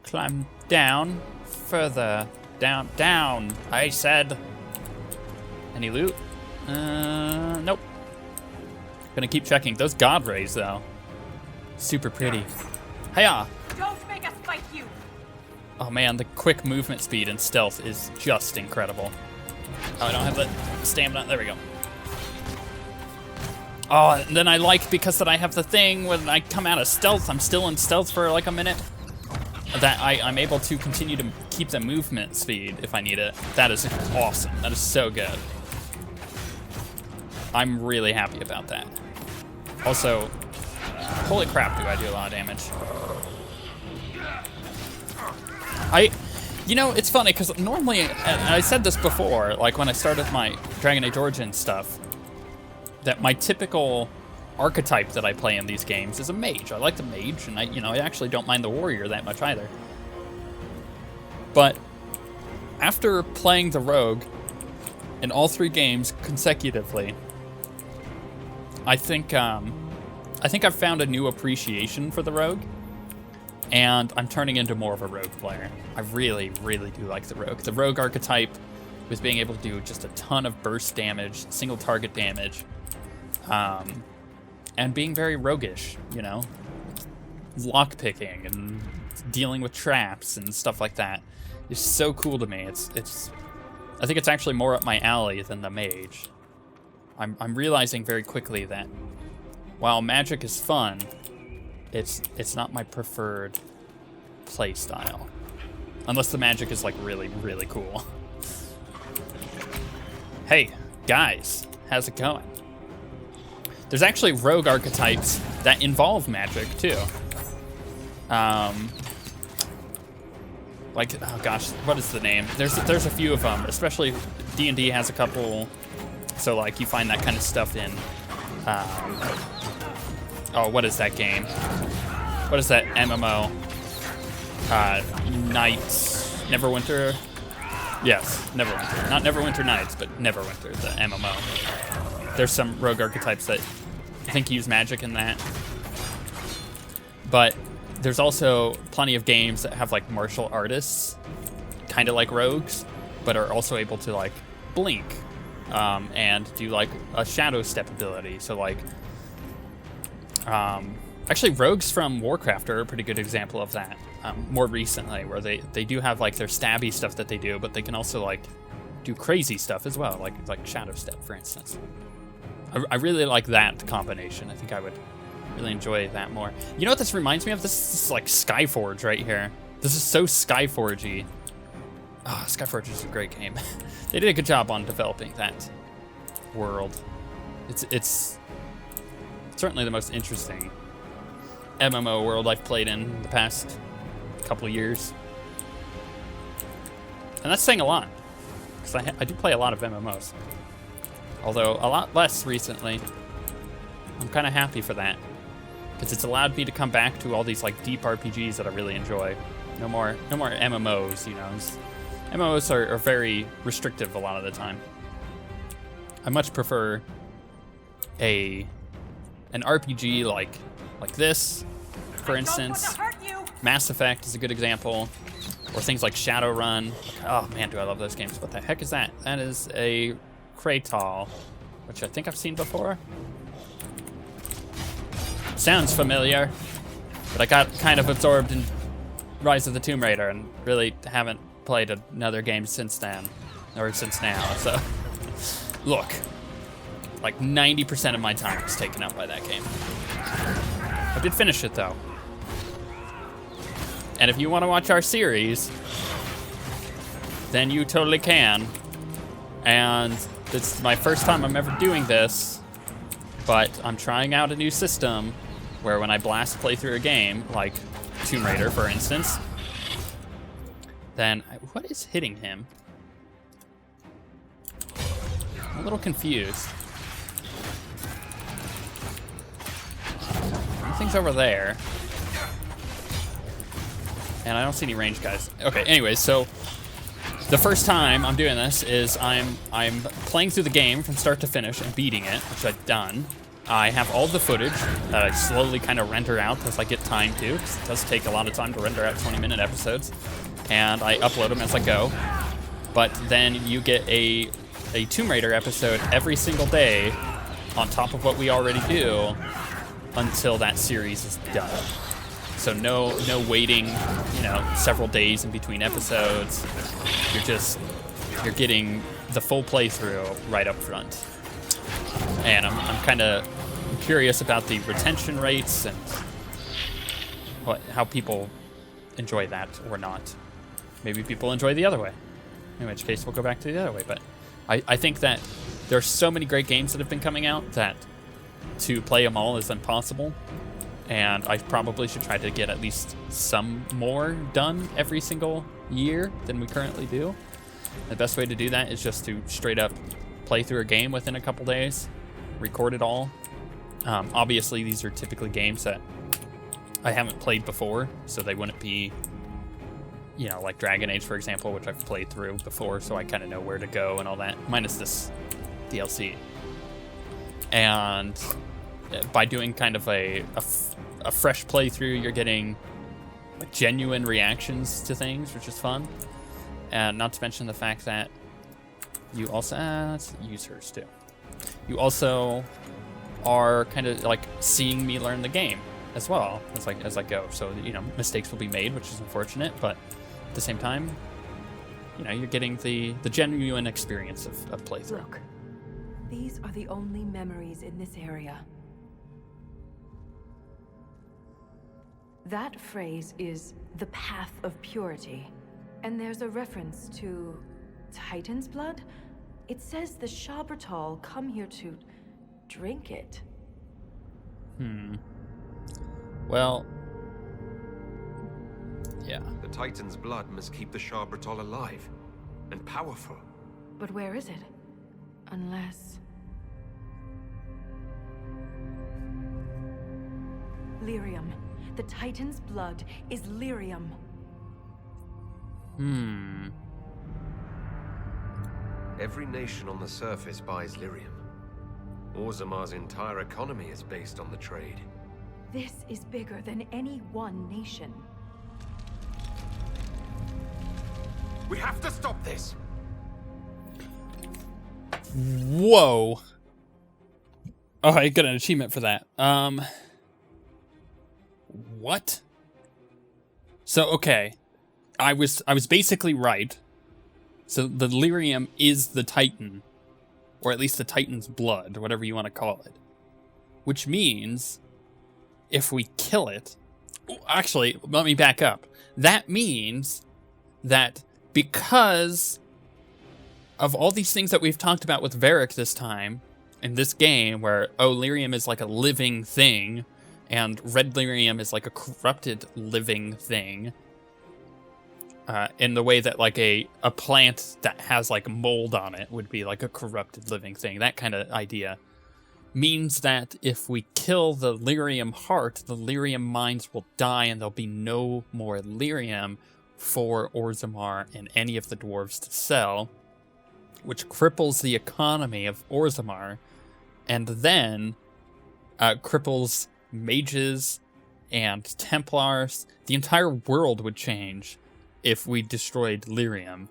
Climb down, further, down, I said. Any loot? Nope. Gonna keep checking. Those god rays, though. Super pretty. Hiya! Don't make us fight you! Oh man, the quick movement speed and stealth is just incredible. Oh, I don't have the stamina. There we go. Oh, and then I like, because that I have the thing, when I come out of stealth, I'm still in stealth for like a minute, that I'm able to continue to keep the movement speed if I need it. That is awesome. That is so good. I'm really happy about that. Also, holy crap, do I do a lot of damage. You know, it's funny, because normally, and I said this before, like when I started my Dragon Age Origins stuff, that my typical archetype that I play in these games is a mage. I like the mage, and I actually don't mind the warrior that much either. But after playing the rogue in all 3 games consecutively, I think I've found a new appreciation for the rogue, and I'm turning into more of a rogue player. I really, really do like the rogue. The rogue archetype was being able to do just a ton of burst damage, single target damage, and being very roguish, you know? Lockpicking and dealing with traps and stuff like that is so cool to me. I think it's actually more up my alley than the mage. I'm realizing very quickly that while magic is fun, it's not my preferred play style. Unless the magic is like really, really cool. Hey, guys, how's it going? There's actually rogue archetypes that involve magic too. Like, oh gosh, what is the name? There's a few of them, especially D&D has a couple. So like you find that kind of stuff in, oh, what is that game? What is that MMO? Neverwinter? Yes, Neverwinter. Not Neverwinter Nights, but Neverwinter, the MMO. There's some rogue archetypes that I think use magic in that. But there's also plenty of games that have like martial artists, kind of like rogues, but are also able to like blink and do like a shadow step ability. So like, actually rogues from Warcraft are a pretty good example of that. More recently, where they do have like their stabby stuff that they do, but they can also like do crazy stuff as well, like shadow step, for instance. I really like that combination. I think I would really enjoy that more. You know what this reminds me of? This is like Skyforge right here. This is so Skyforge-y. Oh, Skyforge is a great game. They did a good job on developing that world. It's certainly the most interesting MMO world I've played in the past couple of years. And that's saying a lot, because I do play a lot of MMOs. Although a lot less recently. I'm kind of happy for that, because it's allowed me to come back to all these like deep RPGs that I really enjoy. No more MMOs, you know. MMOs are very restrictive a lot of the time. I much prefer an RPG like this, for instance. Mass Effect is a good example, or things like Shadowrun. Oh man, do I love those games. What the heck is that? That is a Kratal, which I think I've seen before. Sounds familiar, but I got kind of absorbed in Rise of the Tomb Raider and really haven't played another game since then, or since now, so. Look, like 90% of my time was taken up by that game. I did finish it though. And if you want to watch our series, then you totally can. And it's my first time I'm ever doing this, but I'm trying out a new system where when I blast play through a game, like Tomb Raider, for instance, then what is hitting him? I'm a little confused. Nothing's over there. And I don't see any range guys. Okay, anyways, so the first time I'm doing this is I'm playing through the game from start to finish and beating it, which I've done. I have all the footage that I slowly kind of render out as I get time to, because it does take a lot of time to render out 20-minute episodes, and I upload them as I go. But then you get a Tomb Raider episode every single day on top of what we already do until that series is done. So no waiting, several days in between episodes. You're getting the full playthrough right up front. And I'm kind of curious about the retention rates and how people enjoy that or not. Maybe people enjoy the other way, in which case we'll go back to the other way. But I think that there's so many great games that have been coming out that to play them all is impossible. And I probably should try to get at least some more done every single year than we currently do. The best way to do that is just to straight up play through a game within a couple days, record it all. Obviously, these are typically games that I haven't played before, so they wouldn't be, like Dragon Age, for example, which I've played through before, so I kind of know where to go and all that, minus this DLC. And by doing kind of a fresh playthrough, you're getting genuine reactions to things, which is fun. And not to mention the fact that you also, let's use hers too. You also are kind of like seeing me learn the game as well as I go. So, mistakes will be made, which is unfortunate, but at the same time, you're getting the genuine experience of playthrough. Look, these are the only memories in this area. That phrase is the path of purity. And there's a reference to Titan's blood. It says the Shabratal come here to drink it. Well, yeah. The Titan's blood must keep the Shabratal alive and powerful. But where is it? Unless... Lyrium. The Titan's blood is lyrium. Every nation on the surface buys lyrium. Orzammar's entire economy is based on the trade. This is bigger than any one nation. We have to stop this! Whoa. Oh, I got an achievement for that. What? So, okay. I was basically right. So the lyrium is the Titan, or at least the Titan's blood, or whatever you want to call it. Which means, if we kill it... Actually, let me back up. That means that because of all these things that we've talked about with Varric this time, in this game, where, lyrium is like a living thing, and red lyrium is like a corrupted living thing, in the way that like a plant that has like mold on it would be like a corrupted living thing, that kind of idea, means that if we kill the lyrium heart, the lyrium mines will die and there'll be no more lyrium for Orzammar and any of the dwarves to sell, which cripples the economy of Orzammar, and then cripples mages and Templars. The entire world would change if we destroyed lyrium.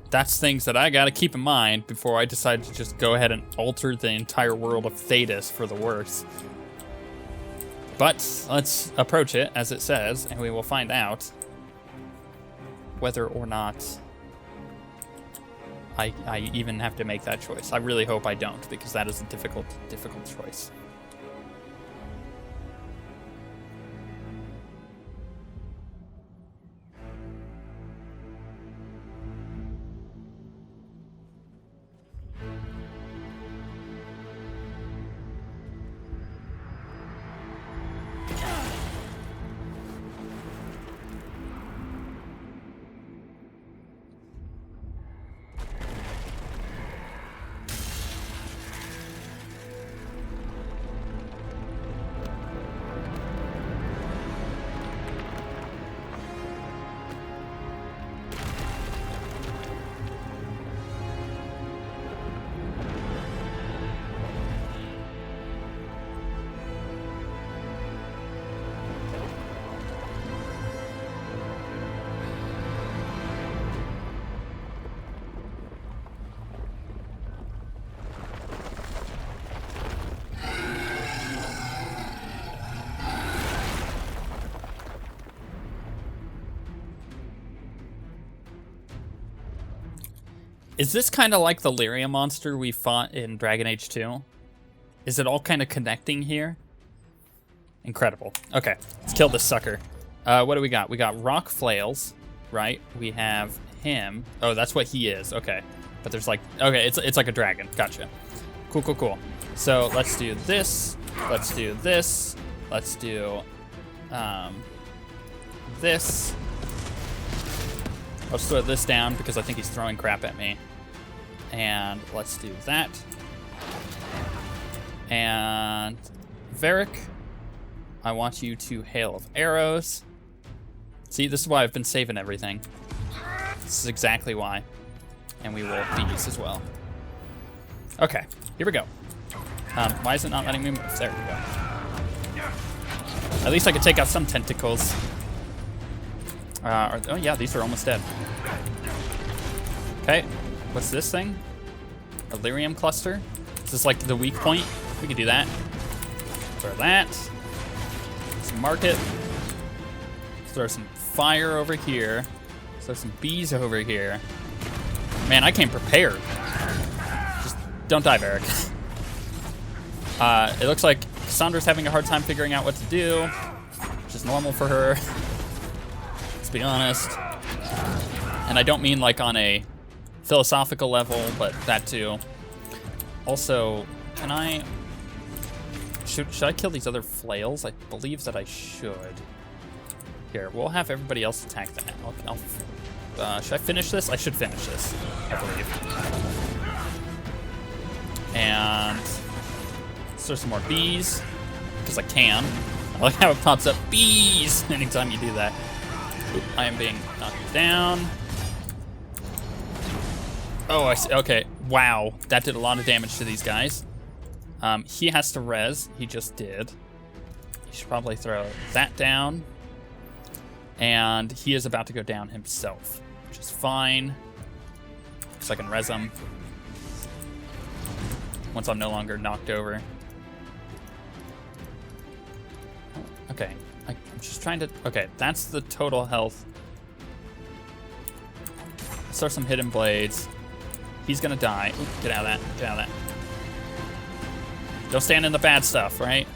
That's things that I gotta keep in mind before I decide to just go ahead and alter the entire world of Thedas for the worse. But let's approach it as it says, and we will find out whether or not I even have to make that choice. I really hope I don't, because that is a difficult choice. Is this kind of like the Lyria monster we fought in Dragon Age 2? Is it all kind of connecting here? Incredible. Okay, let's kill this sucker. What do we got? We got rock flails, right? We have him. Oh, that's what he is. Okay, but there's like, okay, it's like a dragon. Gotcha. Cool, cool, cool. So let's do this. Let's do this. Let's do this. Let's throw this down because I think he's throwing crap at me. And let's do that. And Varric, I want you to hail of arrows. See, this is why I've been saving everything. This is exactly why. And we will these as well. Okay, here we go. Why is it not letting me move? There we go. At least I could take out some tentacles. Oh yeah, these are almost dead. Okay, what's this thing? A lyrium cluster? Is this like the weak point? We could do that. Throw that. Let's mark it. Let's throw some fire over here. Let's throw some bees over here. Man, I came prepared. Just don't die, Varric. It looks like Cassandra's having a hard time figuring out what to do, which is normal for her. Let's be honest. And I don't mean like on a philosophical level, but that too. Also, can I... Should I kill these other flails? I believe that I should. Here, we'll have everybody else attack that. Should I finish this? I should finish this, I believe. And let's throw some more bees, because I can. I like how it pops up bees anytime you do that. Oop, I am being knocked down. Oh, I see. Okay. Wow, that did a lot of damage to these guys. He has to res. He just did. He should probably throw that down. And he is about to go down himself, which is fine. So I can res him once I'm no longer knocked over. Okay, I'm just trying to... Okay, that's the total health. Let's throw some hidden blades. He's gonna die. Ooh, get out of that. Get out of that. Don't stand in the bad stuff, right?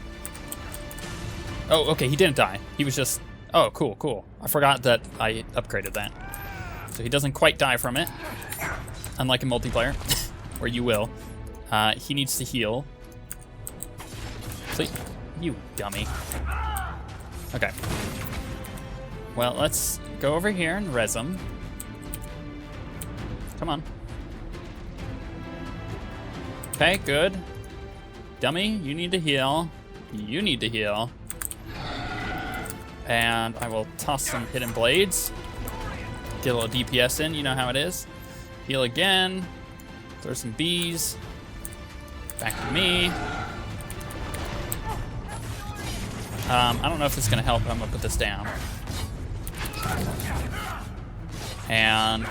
Oh, okay, he didn't die. He was just... Oh, cool, cool. I forgot that I upgraded that. So he doesn't quite die from it. Unlike in multiplayer, where you will. He needs to heal. Please. You dummy. Okay. Well, let's go over here and res him. Come on. Okay, good. Dummy, you need to heal. You need to heal. And I will toss some hidden blades. Get a little DPS in, you know how it is. Heal again. Throw some bees. Back to me. I don't know if it's gonna help, but I'm gonna put this down. And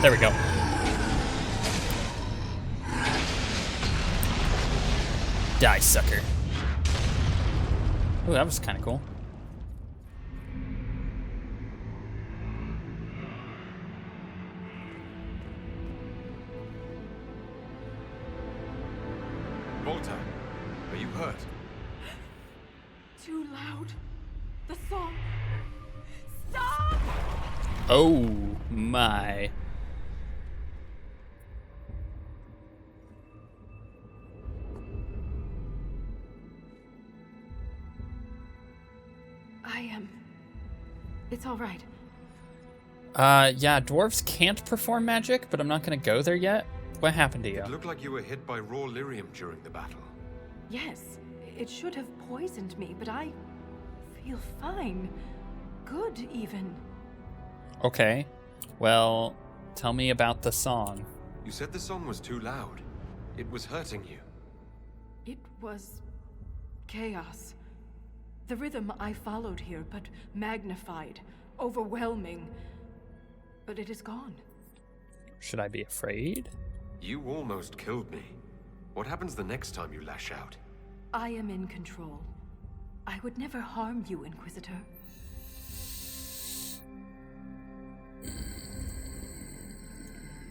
there we go. Die, sucker. Ooh, that was kind of cool. Volta, are you hurt? Too loud. The song. Stop! Oh my. It's all right. Yeah, dwarves can't perform magic, but I'm not gonna go there yet. What happened to you? It looked like you were hit by raw lyrium during the battle. Yes, it should have poisoned me, but I feel fine. Good, even. Okay. Well, tell me about the song. You said the song was too loud. It was hurting you. It was chaos. The rhythm I followed here, but magnified, overwhelming. But it is gone. Should I be afraid? You almost killed me. What happens the next time you lash out? I am in control. I would never harm you, Inquisitor.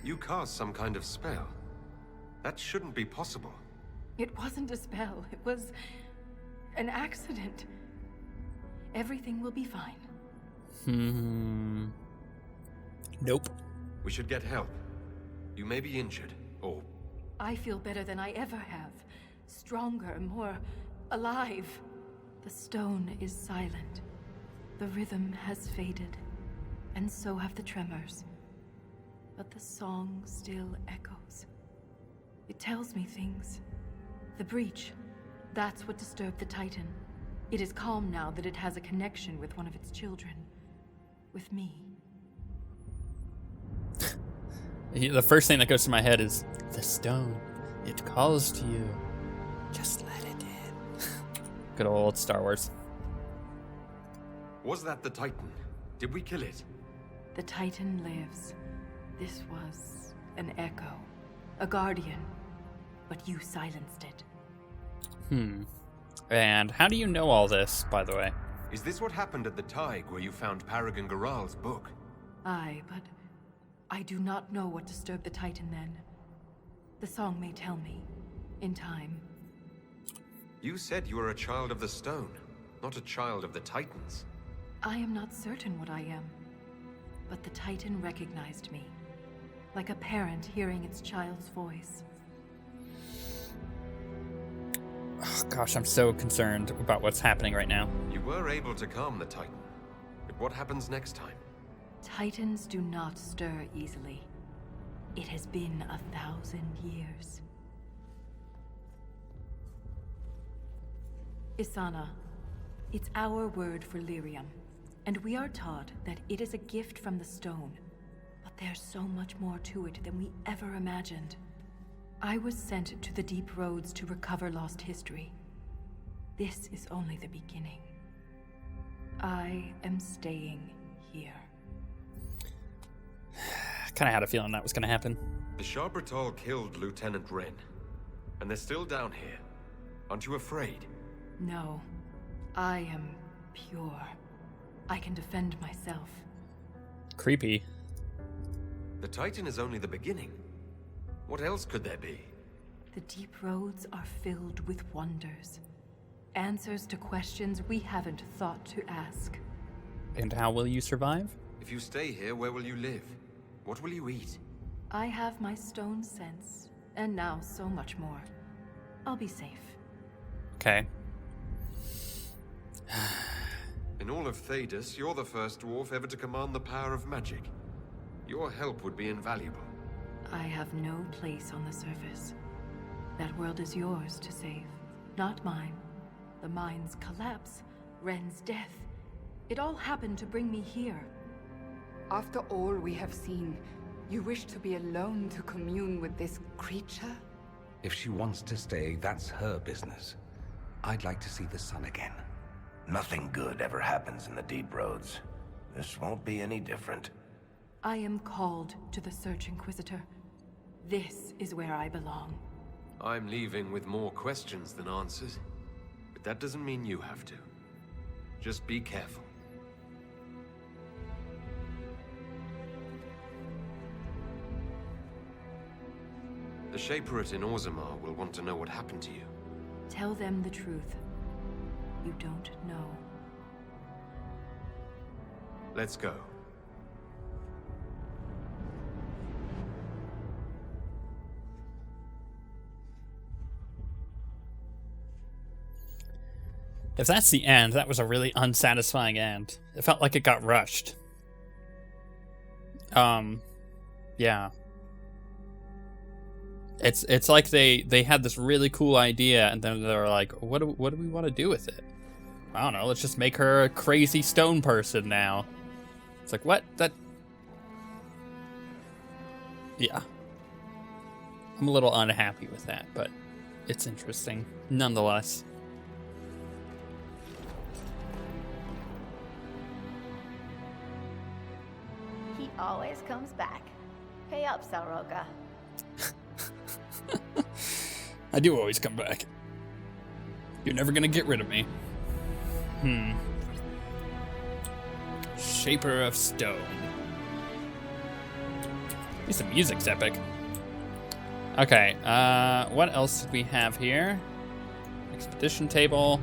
You cast some kind of spell. That shouldn't be possible. It wasn't a spell. It was an accident. Everything will be fine. Nope. We should get help. You may be injured, or... I feel better than I ever have. Stronger, more alive. The stone is silent. The rhythm has faded, and so have the tremors. But the song still echoes. It tells me things. The breach, that's what disturbed the Titan. It is calm now that it has a connection with one of its children. With me. The first thing that goes to my head is, the stone, it calls to you. Just let it in. Good old Star Wars. Was that the Titan? Did we kill it? The Titan lives. This was an echo. A guardian. But you silenced it. And how do you know all this, by the way? Is this what happened at the Tig where you found Paragon Garal's book? Aye, but I do not know what disturbed the Titan then. The song may tell me. In time. You said you were a child of the stone, not a child of the Titans. I am not certain what I am. But the Titan recognized me. Like a parent hearing its child's voice. Oh, gosh, I'm so concerned about what's happening right now. You were able to calm the Titan. But what happens next time? Titans do not stir easily. It has been 1,000 years. Isana, it's our word for lyrium, and we are taught that it is a gift from the stone. But there's so much more to it than we ever imagined. I was sent to the deep roads to recover lost history. This is only the beginning. I am staying here. I kind of had a feeling that was going to happen. The Shabratol killed Lieutenant Wren, and they're still down here. Aren't you afraid? No, I am pure. I can defend myself. Creepy. The Titan is only the beginning. What else could there be? The deep roads are filled with wonders. Answers to questions we haven't thought to ask. And how will you survive? If you stay here, where will you live? What will you eat? I have my stone sense, and now so much more. I'll be safe. Okay. In all of Thedas, you're the first dwarf ever to command the power of magic. Your help would be invaluable. I have no place on the surface. That world is yours to save, not mine. The mine's collapse, Ren's death. It all happened to bring me here. After all we have seen, you wish to be alone to commune with this creature? If she wants to stay, that's her business. I'd like to see the sun again. Nothing good ever happens in the deep roads. This won't be any different. I am called to the Search Inquisitor. This is where I belong. I'm leaving with more questions than answers. But that doesn't mean you have to. Just be careful. The Shaperate in Orzammar will want to know what happened to you. Tell them the truth. You don't know. Let's go. If that's the end, that was a really unsatisfying end. It felt like it got rushed. Yeah. It's like they had this really cool idea, and then they're like, what do we want to do with it? I don't know, let's just make her a crazy stone person now. It's like, what? Yeah. I'm a little unhappy with that, but it's interesting nonetheless. He always comes back. Pay up, Salroka. I do always come back. You're never gonna get rid of me. Shaper of Stone. At least the music's epic. Okay, what else did we have here? Expedition table.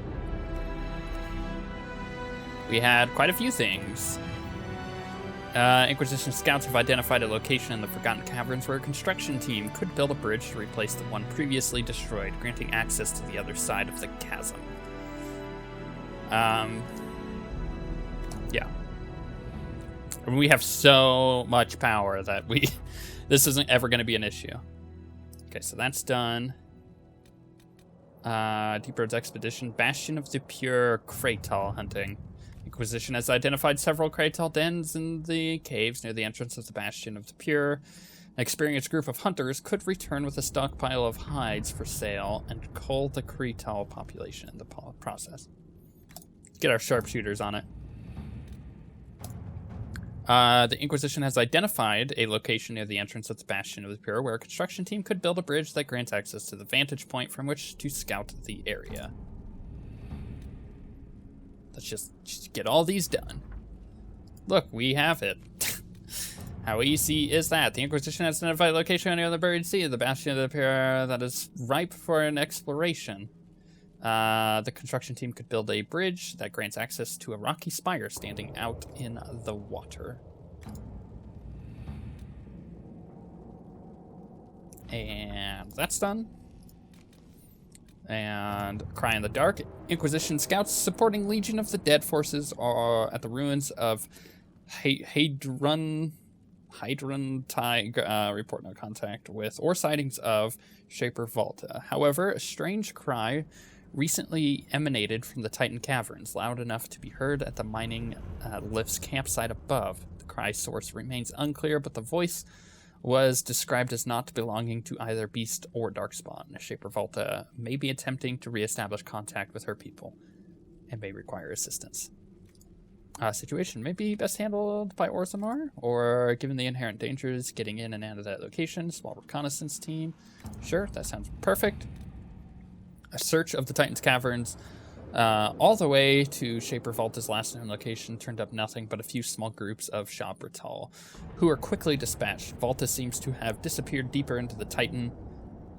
We had quite a few things. Inquisition scouts have identified a location in the Forgotten Caverns where a construction team could build a bridge to replace the one previously destroyed, granting access to the other side of the chasm. Yeah. And we have so much power that this isn't ever going to be an issue. Okay, so that's done. Deep Roads Expedition, Bastion of the Pure, Kratal hunting. Inquisition has identified several Kratal dens in the caves near the entrance of the Bastion of the Pure. An experienced group of hunters could return with a stockpile of hides for sale and cull the Kratal population in the process. Get our sharpshooters on it. The Inquisition has identified a location near the entrance of the Bastion of the Pure where a construction team could build a bridge that grants access to the vantage point from which to scout the area. Let's just get all these done. Look, we have it. How easy is that? The Inquisition has identified a location near the buried sea of the Bastion of the Pure that is ripe for an exploration. The construction team could build a bridge that grants access to a rocky spire standing out in the water. And that's done. And Cry in the Dark. Inquisition scouts supporting Legion of the Dead forces are at the ruins of Hadron Tig. Report no contact with or sightings of Shaper Volta. However, a strange cry recently emanated from the Titan Caverns, loud enough to be heard at the mining lift's campsite above. The cry source remains unclear, but the voice was described as not belonging to either Beast or Darkspawn. Shaper Volta may be attempting to reestablish contact with her people and may require assistance. Situation may be best handled by Orzammar, or given the inherent dangers getting in and out of that location, small reconnaissance team. Sure, that sounds perfect. A search of the Titan's Caverns all the way to Shaper Volta's last known location turned up nothing but a few small groups of Shah Bratal, who were quickly dispatched. Volta seems to have disappeared deeper into the Titan,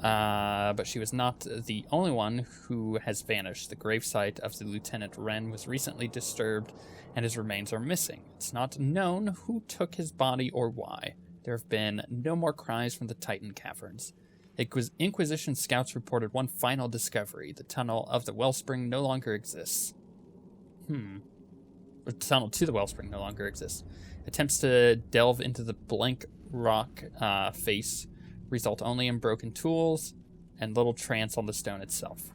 but she was not the only one who has vanished. The gravesite of the Lieutenant Wren was recently disturbed, and his remains are missing. It's not known who took his body or why. There have been no more cries from the Titan Caverns. Inquisition scouts reported one final discovery. The tunnel of the wellspring no longer exists. The tunnel to the wellspring no longer exists. Attempts to delve into the blank rock face result only in broken tools and little trance on the stone itself.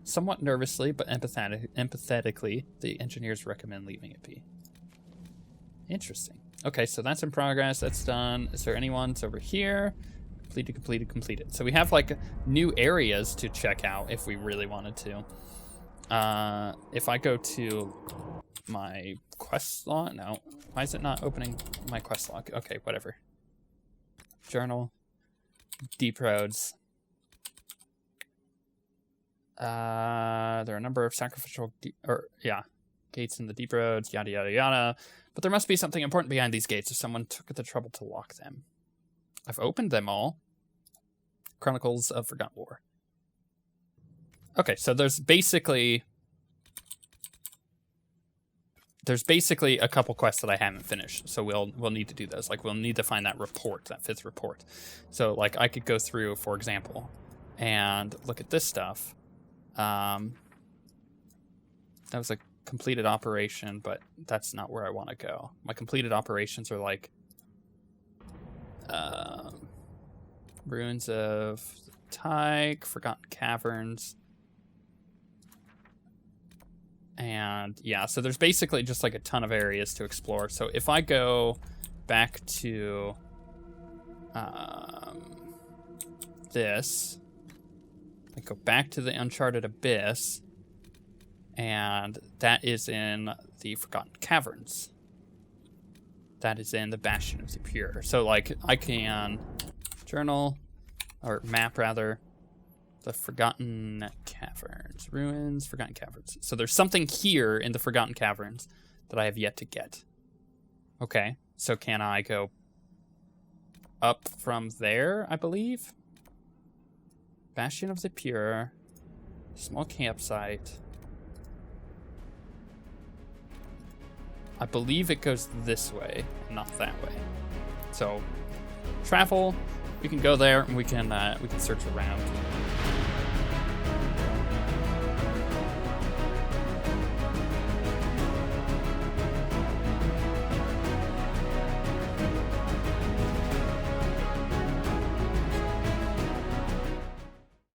Somewhat nervously, but empathetically, the engineers recommend leaving it be. Interesting. Okay, so that's in progress. That's done. Is there any ones over here? Completed. So we have like new areas to check out if we really wanted to. If I go to my quest log, no, why is it not opening my quest log? Okay, whatever. Journal, Deep Roads. There are a number of sacrificial gates in the Deep Roads, yada yada yada. But there must be something important behind these gates if someone took the trouble to lock them. I've opened them all. Chronicles of Forgotten War. Okay, so there's basically a couple quests that I haven't finished, so we'll need to do those. Like, we'll need to find that report, that 5th report. So, like, I could go through, for example, and look at this stuff. That was a completed operation, but that's not where I want to go. My completed operations are like ruins of Tig, Forgotten Caverns. And yeah, so there's basically just like a ton of areas to explore. So if I go back to this, I go back to the Uncharted Abyss, and that is in the Forgotten Caverns. That is in the Bastion of the Pure. So like I can journal, or map rather, the Forgotten Caverns. Ruins, Forgotten Caverns. So there's something here in the Forgotten Caverns that I have yet to get. Okay, so can I go up from there, I believe. Bastion of the Pure. Small campsite. I believe it goes this way, not that way. So, travel. We can go there, and we can search around.